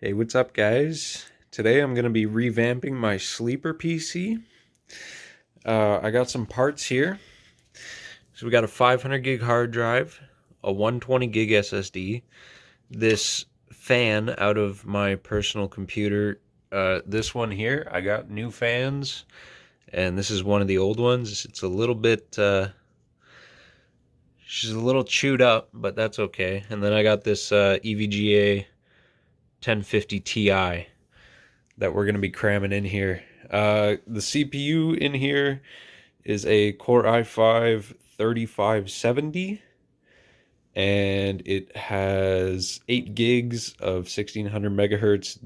Hey, what's up, guys? Today I'm going to be revamping my sleeper PC. I got some parts here. So we got a 500 gig hard drive, a 120 gig SSD, this fan out of my personal computer. This one here, I got new fans, and this is one of the old ones. It's a little bit, she's a little chewed up, but that's okay. And then I got this EVGA 1050 Ti that we're going to be cramming in here. The CPU in here is a Core i5 3570, and it has 8 gigs of 1600 megahertz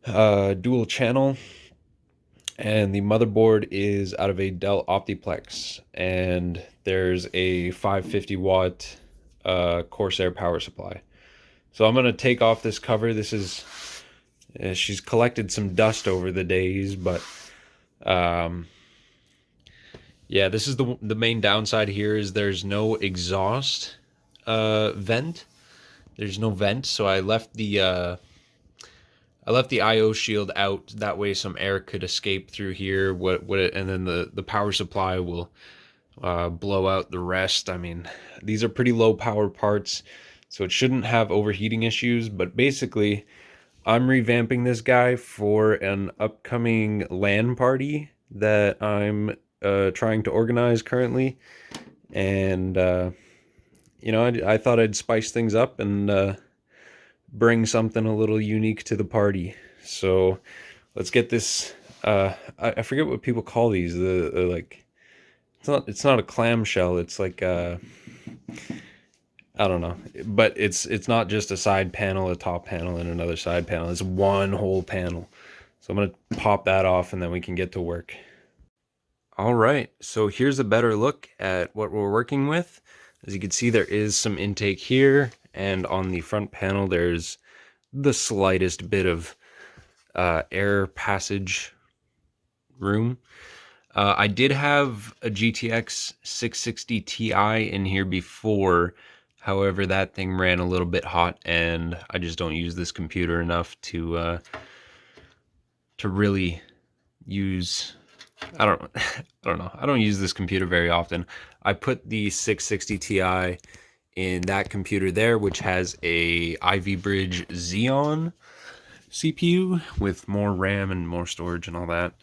DDR3 dual channel, and the motherboard is out of a Dell Optiplex, and there's a 550 watt Corsair power supply. So I'm going to take off this cover. This is she's collected some dust over the days, but yeah, this is the main downside here is there's no exhaust vent. There's no vent, so I left the IO shield out. That way some air could escape through here. And then the power supply will blow out the rest. I mean, these are pretty low power parts, so it shouldn't have overheating issues, but basically I'm revamping this guy for an upcoming LAN party that I'm trying to organize currently. And, you know, I thought I'd spice things up and bring something a little unique to the party. So let's get this, I forget what people call these, like, it's not a clamshell, it's like, I don't know, but it's not just a side panel, a top panel, and another side panel. It's one whole panel. So I'm going to pop that off and then we can get to work. All right, so here's a better look at what we're working with. As you can see, there is some intake here, and on the front panel, there's the slightest bit of air passage room. I did have a GTX 660 Ti in here before. However, that thing ran a little bit hot, and I just don't use this computer enough to really use. I don't know. I don't use this computer very often. I put the 660 Ti in that computer there, which has a Ivy Bridge Xeon CPU with more RAM and more storage and all that.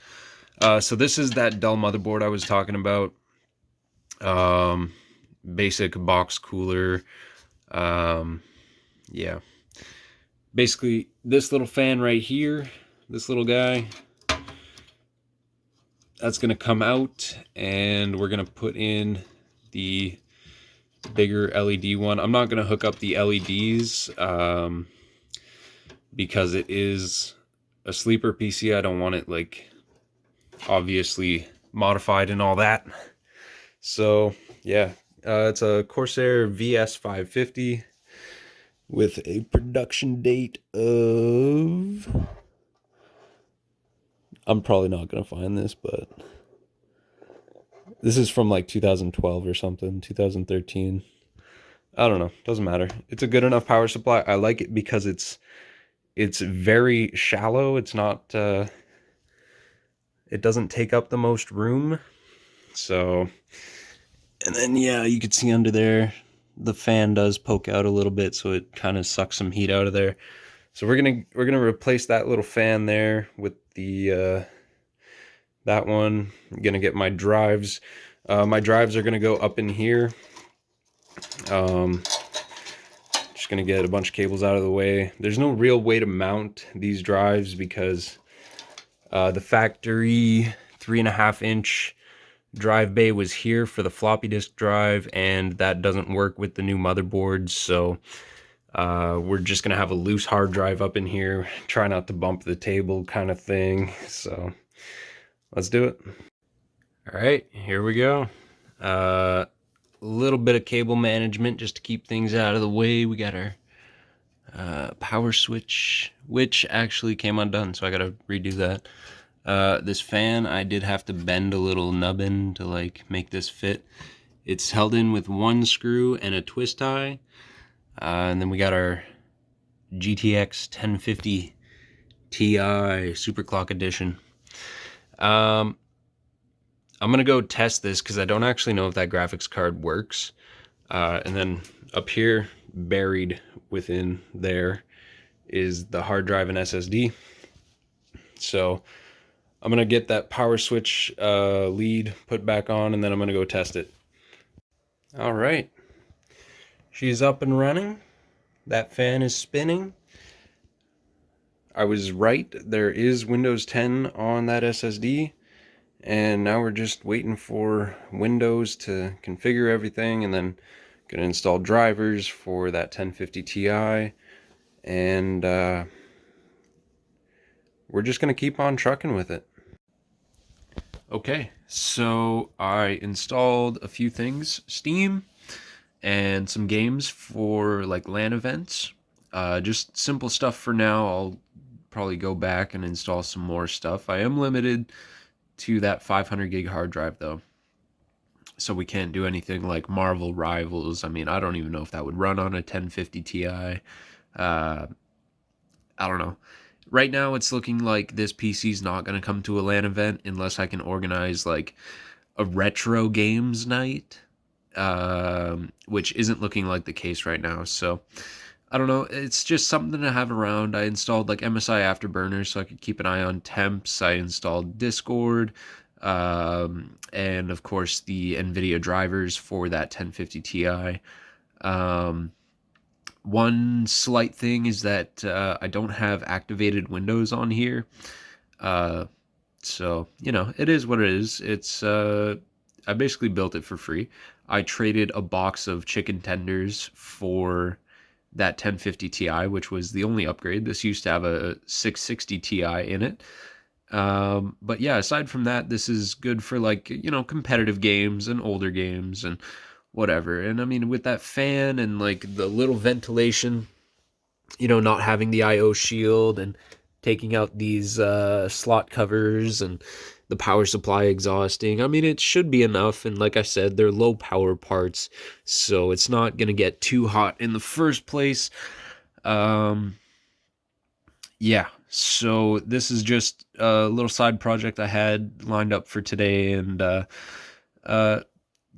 So this is that Dell motherboard I was talking about. Basic box cooler. Yeah. Basically, this little fan right here, this little guy, that's going to come out, and we're going to put in the bigger LED one. I'm not going to hook up the LEDs because it is a sleeper PC. I don't want it, like, obviously modified and all that. So, yeah. It's a Corsair VS550 with a production date of... I'm probably not going to find this, but this is from like 2012 or something, 2013. I don't know. Doesn't matter. It's a good enough power supply. I like it because it's very shallow. It's not... it doesn't take up the most room. So... And then, yeah, you can see under there, the fan does poke out a little bit, so it kind of sucks some heat out of there. So we're gonna replace that little fan there with the that one. I'm gonna get my drives. My drives are gonna go up in here. Just gonna get a bunch of cables out of the way. There's no real way to mount these drives because the factory 3.5-inch drive bay was here for the floppy disk drive, and that doesn't work with the new motherboards, so we're just gonna have a loose hard drive up in here, try not to bump the table kind of thing. So let's do it. All right, here we go. A little bit of cable management just to keep things out of the way. We got our power switch, which actually came undone, so I gotta redo that. This fan, I did have to bend a little nubbin to like make this fit. It's held in with one screw and a twist tie. And then we got our GTX 1050 Ti Superclock Edition. I'm gonna go test this because I don't actually know if that graphics card works. And then up here, buried within there, is the hard drive and SSD. So I'm gonna get that power switch lead put back on, and then I'm gonna go test it. All right, she's up and running. That fan is spinning. I was right, there is Windows 10 on that SSD, and now we're just waiting for Windows to configure everything, and then gonna install drivers for that 1050 Ti, and we're just gonna keep on trucking with it. Okay, so I installed a few things, Steam, and some games for like LAN events. Just simple stuff for now. I'll probably go back and install some more stuff. I am limited to that 500 gig hard drive though, so we can't do anything like Marvel Rivals. I mean, I don't even know if that would run on a 1050 Ti. I don't know. Right now it's looking like this PC is not going to come to a LAN event unless I can organize like a retro games night, which isn't looking like the case right now. So I don't know. It's just something to have around. I installed like MSI Afterburner so I could keep an eye on temps. I installed Discord, and of course the NVIDIA drivers for that 1050 Ti. One slight thing is that I don't have activated Windows on here. So, you know, it is what it is. It's I basically built it for free. I traded a box of chicken tenders for that 1050 Ti, which was the only upgrade. This used to have a 660 Ti in it. But yeah, aside from that, this is good for like, you know, competitive games and older games and whatever. And I mean, with that fan and like the little ventilation, you know, not having the IO shield and taking out these slot covers and the power supply exhausting, I mean, it should be enough. And like I said, they're low power parts, so it's not going to get too hot in the first place. Yeah, so this is just a little side project I had lined up for today, and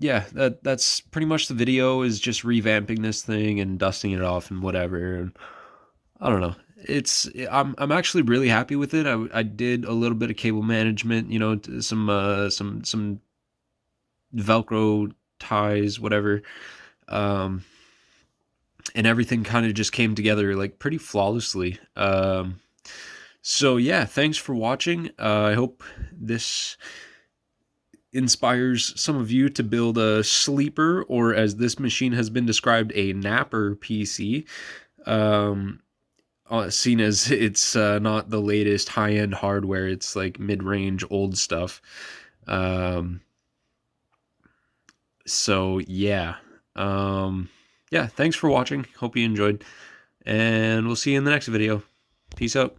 yeah, that's pretty much the video, is just revamping this thing and dusting it off and whatever. And I don't know. I'm actually really happy with it. I did a little bit of cable management, you know, some Velcro ties, whatever. And everything kind of just came together like pretty flawlessly. So yeah, thanks for watching. I hope this inspires some of you to build a sleeper, or as this machine has been described, a napper PC. Seen as it's not the latest high-end hardware, it's like mid-range old stuff. So yeah, yeah, thanks for watching. Hope you enjoyed, and we'll see you in the next video. Peace out.